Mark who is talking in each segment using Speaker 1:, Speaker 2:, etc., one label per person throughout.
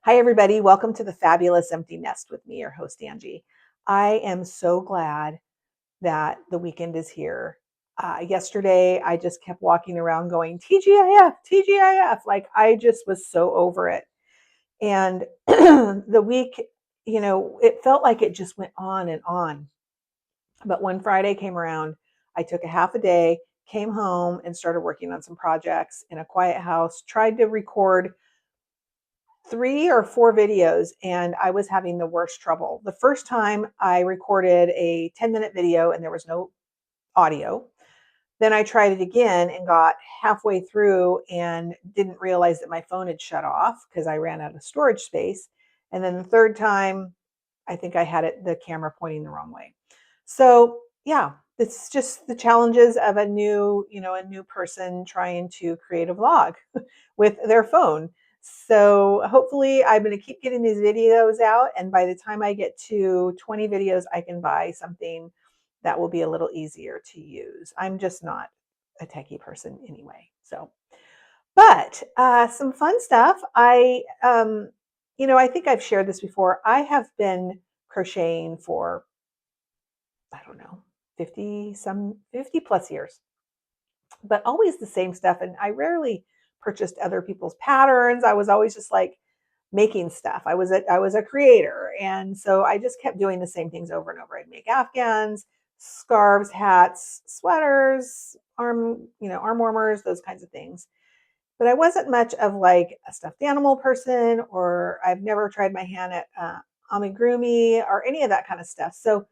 Speaker 1: Hi, everybody. Welcome to the Fabulous Empty Nest with me, your host, Angie. I am so glad that the weekend is here. Yesterday, I just kept walking around going, TGIF, TGIF. Like, I just was so over it. And the week, it felt like it just went on and on. But when Friday came around, I took a half a day, came home, and started working on some projects in a quiet house, tried to record 3 or 4 videos, and I was having the worst trouble. The first time I recorded a 10-minute video and there was no audio. Then I tried it again and got halfway through and didn't realize that my phone had shut off because I ran out of storage space. And then the third time, I think I had the camera pointing the wrong way. So yeah, it's just the challenges of a new person trying to create a vlog with their phone. So hopefully I'm going to keep getting these videos out. And by the time I get to 20 videos, I can buy something that will be a little easier to use. I'm just not a techie person anyway. So, but some fun stuff. I think I've shared this before. I have been crocheting for, I don't know, 50 plus years, but always the same stuff. And I rarely purchased other people's patterns. I was always just like making stuff. I was a creator. And so I just kept doing the same things over and over. I'd make afghans, scarves, hats, sweaters, arm warmers, those kinds of things. But I wasn't much of like a stuffed animal person, or I've never tried my hand at amigurumi or any of that kind of stuff. So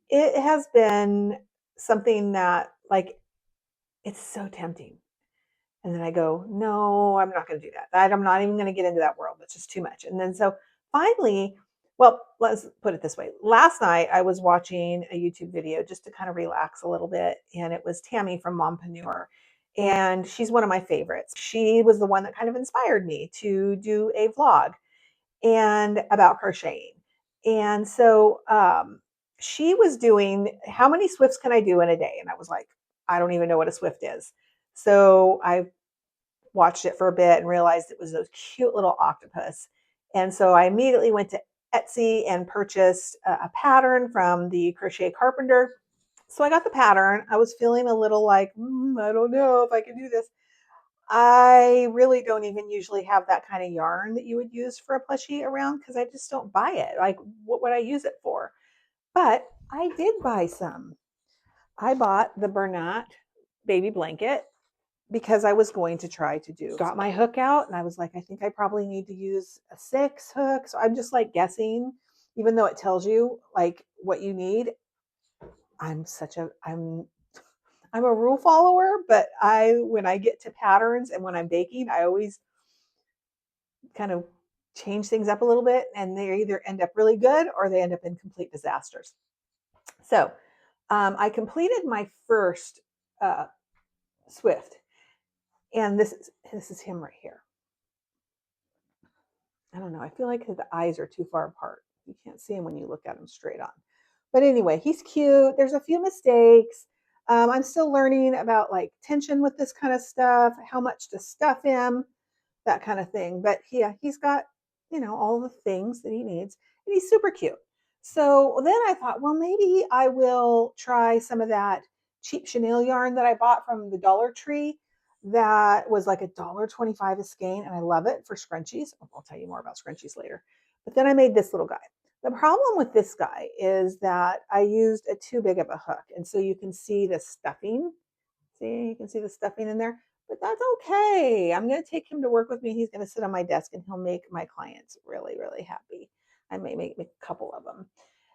Speaker 1: it has been something that, like, it's so tempting. And then I go, no, I'm not going to do that. I'm not even going to get into that world. It's just too much. And then so finally, well, let's put it this way. Last night I was watching a YouTube video just to kind of relax a little bit. And it was Tammy from Mompreneur. And she's one of my favorites. She was the one that kind of inspired me to do a vlog and about crocheting. And so she was doing, how many swifts can I do in a day? And I was like, I don't even know what a swift is. So I watched it for a bit and realized it was those cute little octopus. And so I immediately went to Etsy and purchased a pattern from the Crochet Carpenter. So I got the pattern. I was feeling a little like, I don't know if I can do this. I really don't even usually have that kind of yarn that you would use for a plushie around because I just don't buy it. Like, what would I use it for? But I did buy some. I bought the Bernat baby blanket because I was going to try to do. Got my hook out and I was like, I think I probably need to use a 6 hook. So I'm just like guessing, even though it tells you like what you need. I'm a rule follower, but when I get to patterns and when I'm baking, I always kind of change things up a little bit, and they either end up really good or they end up in complete disasters. So I completed my first Swift, and this is him right here. I don't know. I feel like the eyes are too far apart. You can't see him when you look at him straight on. But anyway, he's cute. There's a few mistakes. I'm still learning about like tension with this kind of stuff, how much to stuff him, that kind of thing. But yeah, he's got, all the things that he needs, and he's super cute. So then I thought, well, maybe I will try some of that cheap chenille yarn that I bought from the Dollar Tree. That was like $1.25 a skein, and I love it for scrunchies. I'll tell you more about scrunchies later. But then I made this little guy. The problem with this guy is that I used a too big of a hook, and so you can see the stuffing. See, you can see the stuffing in there, but that's okay. I'm going to take him to work with me. He's going to sit on my desk and he'll make my clients really, really happy. I may make a couple of them.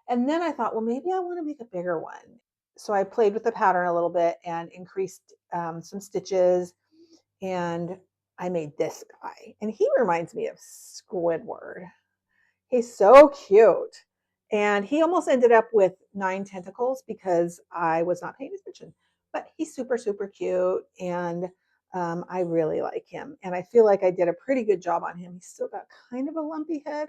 Speaker 1: And then I thought, well, maybe I want to make a bigger one. So I played with the pattern a little bit and increased some stitches, and I made this guy. And he reminds me of Squidward. He's so cute. And he almost ended up with 9 tentacles because I was not paying attention. But he's super, super cute. And I really like him. And I feel like I did a pretty good job on him. He's still got kind of a lumpy head.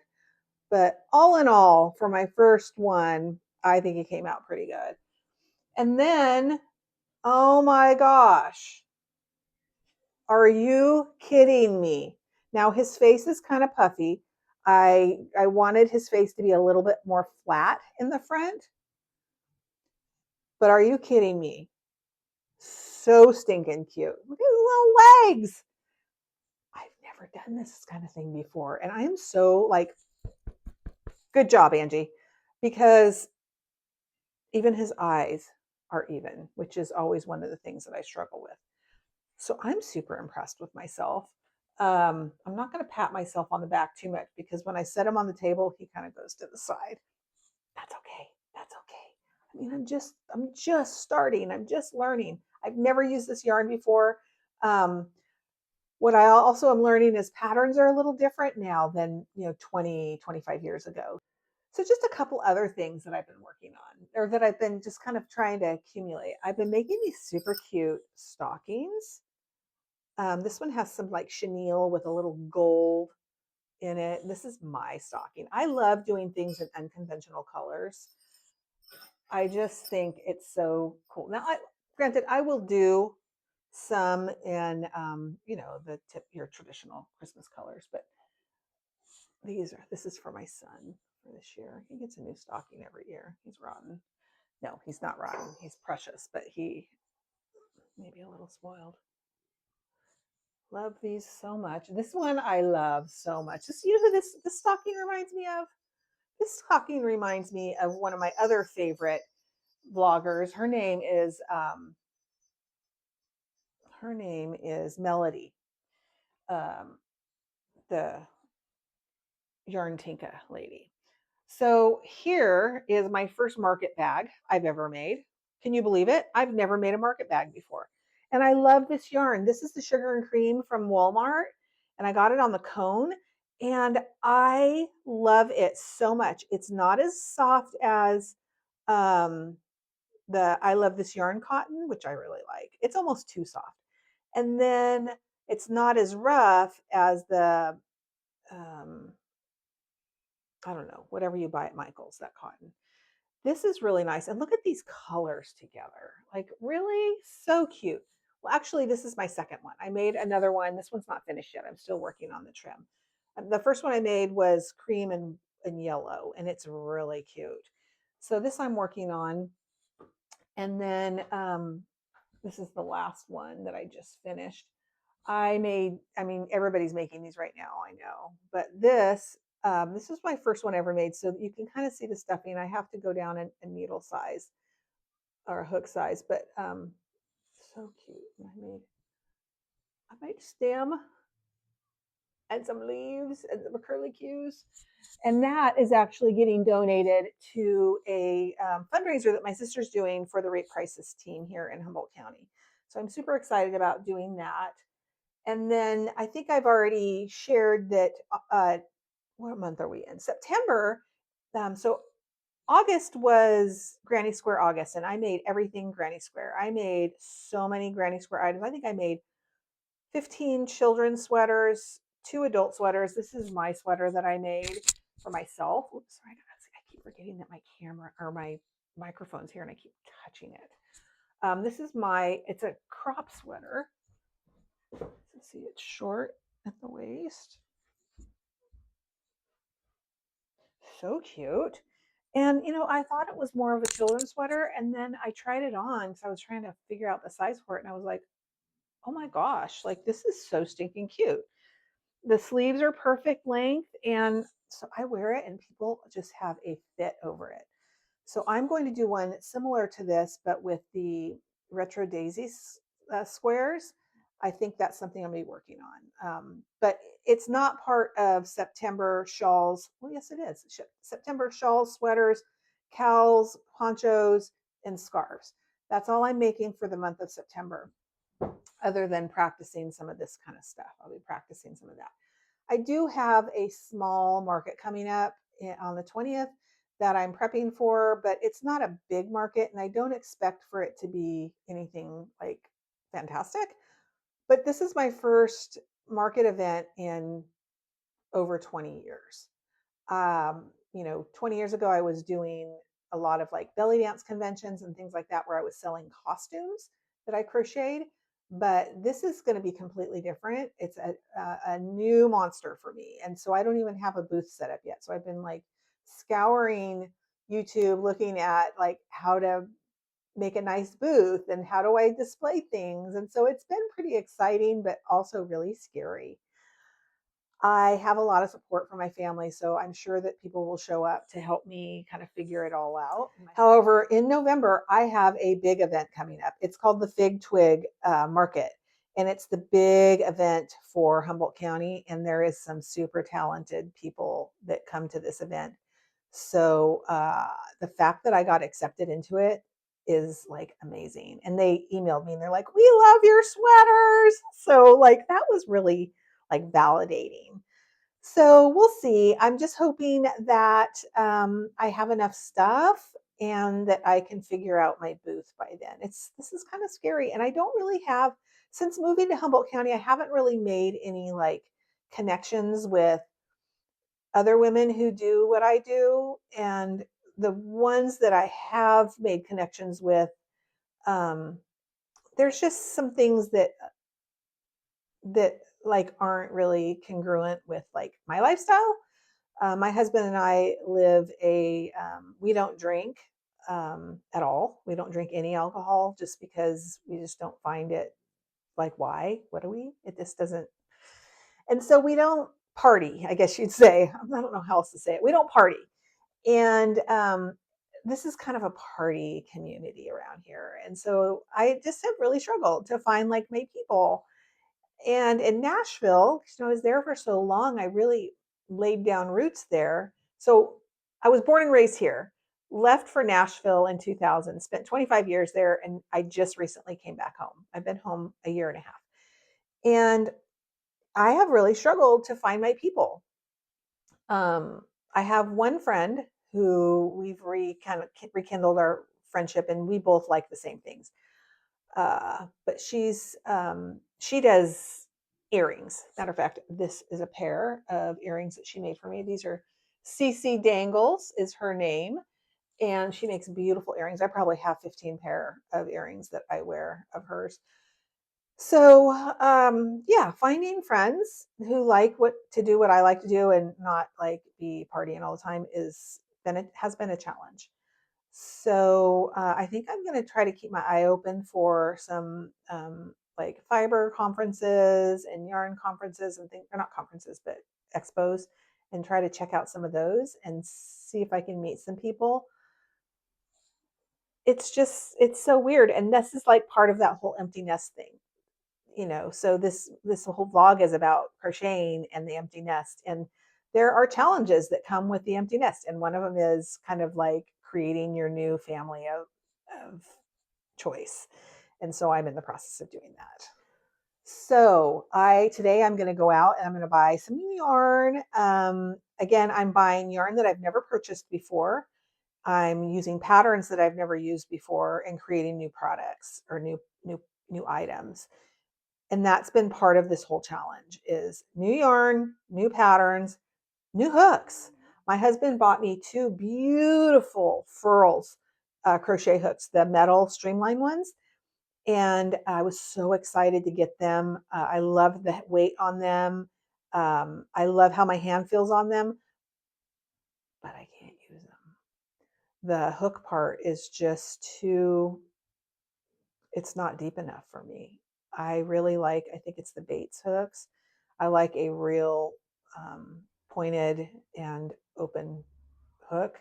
Speaker 1: But all in all, for my first one, I think he came out pretty good. And then, oh my gosh, are you kidding me? Now his face is kind of puffy. I wanted his face to be a little bit more flat in the front, but are you kidding me? So stinking cute. Look at his little legs. I've never done this kind of thing before. And I am so like, good job, Angie, because even his eyes are even, which is always one of the things that I struggle with. So I'm super impressed with myself. I'm not going to pat myself on the back too much because when I set him on the table, he kind of goes to the side. That's okay. That's okay. I mean, I'm just starting. I'm just learning. I've never used this yarn before. What I also am learning is patterns are a little different now than 20, 25 years ago. So just a couple other things that I've been working on, or that I've been just kind of trying to accumulate. I've been making these super cute stockings. This one has some like chenille with a little gold in it. This is my stocking. I love doing things in unconventional colors. I just think it's so cool. Now, granted, I will do some in, your traditional Christmas colors, but this is for my son for this year. He gets a new stocking every year. He's rotten. No, he's not rotten. He's precious, but he maybe a little spoiled. Love these so much. This one I love so much. Who this stocking reminds me of? This stocking reminds me of one of my other favorite vloggers. Her name is Melody, the Yarn Tinka lady. So here is my first market bag I've ever made. Can you believe it? I've never made a market bag before. And I love this yarn. This is the Sugar and Cream from Walmart. And I got it on the cone. And I love it so much. It's not as soft as the I Love This Yarn cotton, which I really like. It's almost too soft. And then it's not as rough as the I don't know, whatever you buy at Michael's, that cotton. This is really nice. And look at these colors together. Like, really? So cute. Well, actually, this is my second one. I made another one. This one's not finished yet. I'm still working on the trim. The first one I made was cream and yellow, and it's really cute. So this I'm working on. And then this is the last one that I just finished. I mean, everybody's making these right now, I know. But this is my first one I ever made. So you can kind of see the stuffing. I have to go down in needle size or hook size, but so cute. I made stem and some leaves and some curlicues. And that is actually getting donated to a fundraiser that my sister's doing for the rape crisis team here in Humboldt County. So I'm super excited about doing that. And then I think I've already shared that, what month are we in? September. So August was Granny Square August, and I made everything Granny Square. I made so many Granny Square items. I think I made 15 children's sweaters, 2 adult sweaters. This is my sweater that I made for myself. Oops, sorry, I keep forgetting that my camera or my microphone's here and I keep touching it. It's a crop sweater. Let's see, it's short at the waist. So cute. And, I thought it was more of a children's sweater. And then I tried it on because I was trying to figure out the size for it. And I was like, oh my gosh, like this is so stinking cute. The sleeves are perfect length. And so I wear it and people just have a fit over it. So I'm going to do one similar to this, but with the retro daisy squares. I think that's something I'm going to be working on. But it's not part of September shawls. Well, yes, it is. September shawls, sweaters, cowls, ponchos, and scarves. That's all I'm making for the month of September, other than practicing some of this kind of stuff. I'll be practicing some of that. I do have a small market coming up on the 20th that I'm prepping for, but it's not a big market and I don't expect for it to be anything like fantastic. But this is my first market event in over 20 years. 20 years ago, I was doing a lot of like belly dance conventions and things like that where I was selling costumes that I crocheted. but this is going to be completely different. It's a new monster for me. And so I don't even have a booth set up yet. So I've been like scouring YouTube, looking at like how to make a nice booth and how do I display things. And so it's been pretty exciting, but also really scary. I have a lot of support from my family, so I'm sure that people will show up to help me kind of figure it all out. However, in November, I have a big event coming up. It's called the Fig Twig Market, and it's the big event for Humboldt County, and there is some super talented people that come to this event. So the fact that I got accepted into it is like amazing. And they emailed me and they're like, "We love your sweaters." So like that was really like validating. So we'll see. I'm just hoping that I have enough stuff and that I can figure out my booth by then. This is kind of scary, and I don't really have, since moving to Humboldt County, I haven't really made any like connections with other women who do what I do, and the ones that I have made connections with, um, there's just some things that like aren't really congruent with like my lifestyle. My husband and I live we don't drink at all. We don't drink any alcohol just because we just don't find it like, why? What do we? It just doesn't. And so we don't party, I guess you'd say. I don't know how else to say it. We don't party. And this is kind of a party community around here. And so I just have really struggled to find like my people. And in Nashville, I was there for so long, I really laid down roots there. So I was born and raised here, left for Nashville in 2000, spent 25 years there, and I just recently came back home. I've been home a year and a half. And I have really struggled to find my people. I have one friend who we've kind of rekindled our friendship, and we both like the same things. But she does earrings. Matter of fact, this is a pair of earrings that she made for me. These are CC Dangles is her name, and she makes beautiful earrings. I probably have 15 pair of earrings that I wear of hers. So yeah, finding friends who like what to do what I like to do and not like be partying all the time has been a challenge. So I think I'm going to try to keep my eye open for some like fiber conferences and yarn conferences and things, or not conferences, but expos, and try to check out some of those and see if I can meet some people. It's so weird. And this is like part of that whole empty nest thing. So this whole vlog is about crocheting and the empty nest, and there are challenges that come with the empty nest, and one of them is kind of like creating your new family of choice. And so I'm in the process of doing that. So today I'm going to go out and I'm going to buy some new yarn. Again, I'm buying yarn that I've never purchased before. I'm using patterns that I've never used before and creating new products or new items. And that's been part of this whole challenge is new yarn, new patterns, new hooks. My husband bought me two beautiful furls crochet hooks, the metal streamline ones. And I was so excited to get them. I love the weight on them. I love how my hand feels on them, but I can't use them. The hook part is just it's not deep enough for me. I think it's the Bates hooks. I like a real pointed and open hook.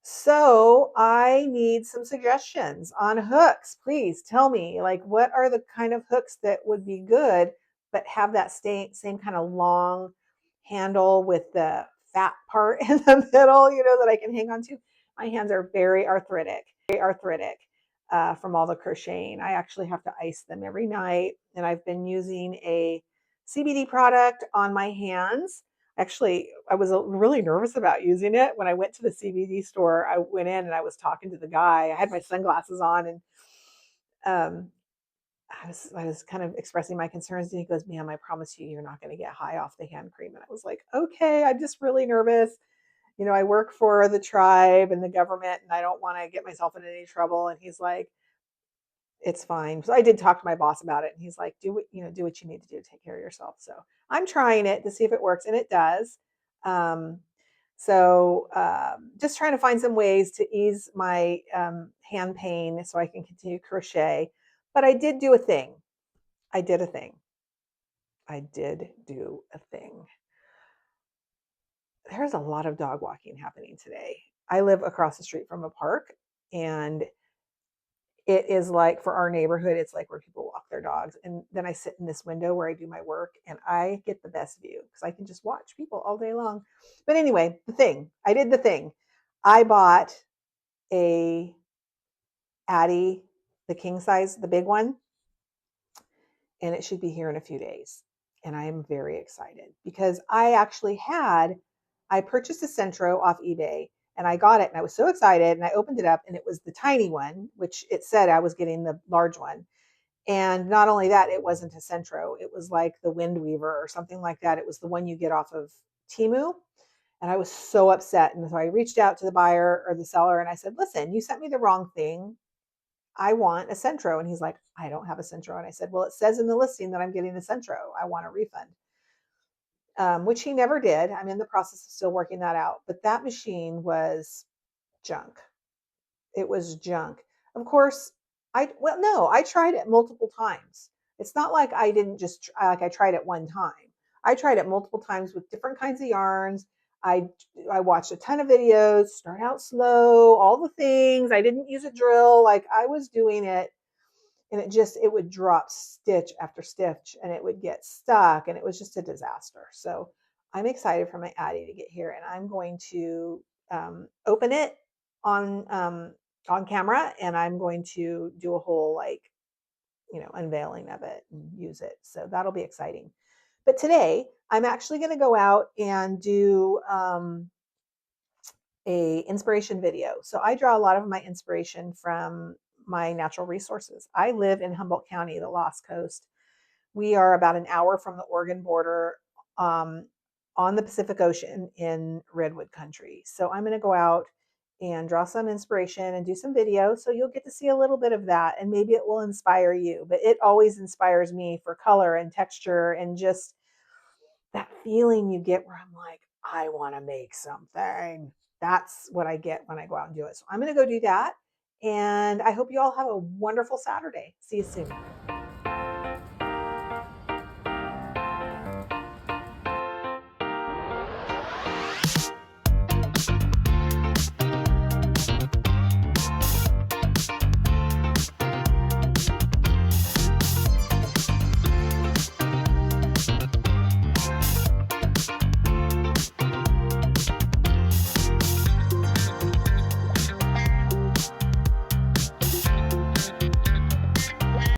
Speaker 1: So I need some suggestions on hooks. Please tell me, like, what are the kind of hooks that would be good, but have that same kind of long handle with the fat part in the middle, that I can hang on to. My hands are very arthritic from all the crocheting. I actually have to ice them every night, and I've been using a CBD product on my hands. Actually, I was really nervous about using it. When I went to the CBD store, I went in and I was talking to the guy. I had my sunglasses on, and um, I was kind of expressing my concerns. And he goes, "Ma'am, I promise you, you're not going to get high off the hand cream." And I was like, "Okay, I'm just really nervous. I work for the tribe and the government, and I don't want to get myself in any trouble." And he's like, It's fine. So I did talk to my boss about it, and he's like, "Do what do what you need to do to take care of yourself." So I'm trying it to see if it works, and it does. Um, just trying to find some ways to ease my hand pain so I can continue crochet. But I did do a thing. I did a thing. I did do a thing. There's a lot of dog walking happening today. I live across the street from a park, and it is like for our neighborhood, it's like where people walk their dogs. And then I sit in this window where I do my work and I get the best view because I can just watch people all day long. But anyway, I did the thing. I bought a Addie, the king size, the big one, and it should be here in a few days. And I am very excited because I purchased a Centro off eBay and I got it and I was so excited and I opened it up and it was the tiny one, which it said I was getting the large one. And not only that, it wasn't a Centro. It was like the Wind Weaver or something like that. It was the one you get off of Temu. And I was so upset. And so I reached out to the buyer or the seller and I said, listen, you sent me the wrong thing. I want a Centro. And he's like, I don't have a Centro. And I said, well, it says in the listing that I'm getting a Centro. I want a refund, which he never did. I'm in the process of still working that out. But that machine was junk. It was junk. Of course, I tried it multiple times. It's not like I didn't just like I tried it one time. I tried it multiple times with different kinds of yarns. I I watched a ton of videos, start out slow, all the things. I didn't use a drill. Like I was doing it and it would drop stitch after stitch and it would get stuck and it was just a disaster. So I'm excited for my Addie to get here and I'm going to open it on on camera and I'm going to do a whole unveiling of it and use it. So that'll be exciting. But today I'm actually going to go out and do a inspiration video. So I draw a lot of my inspiration from my natural resources. I live in Humboldt County, the Lost Coast. We are about an hour from the Oregon border um, on the Pacific Ocean in Redwood Country. So I'm going to go out and draw some inspiration and do some video. So you'll get to see a little bit of that and maybe it will inspire you. But it always inspires me for color and texture and just that feeling you get where I'm like, I want to make something. That's what I get when I go out and do it. So I'm going to go do that. And I hope you all have a wonderful Saturday. See you soon.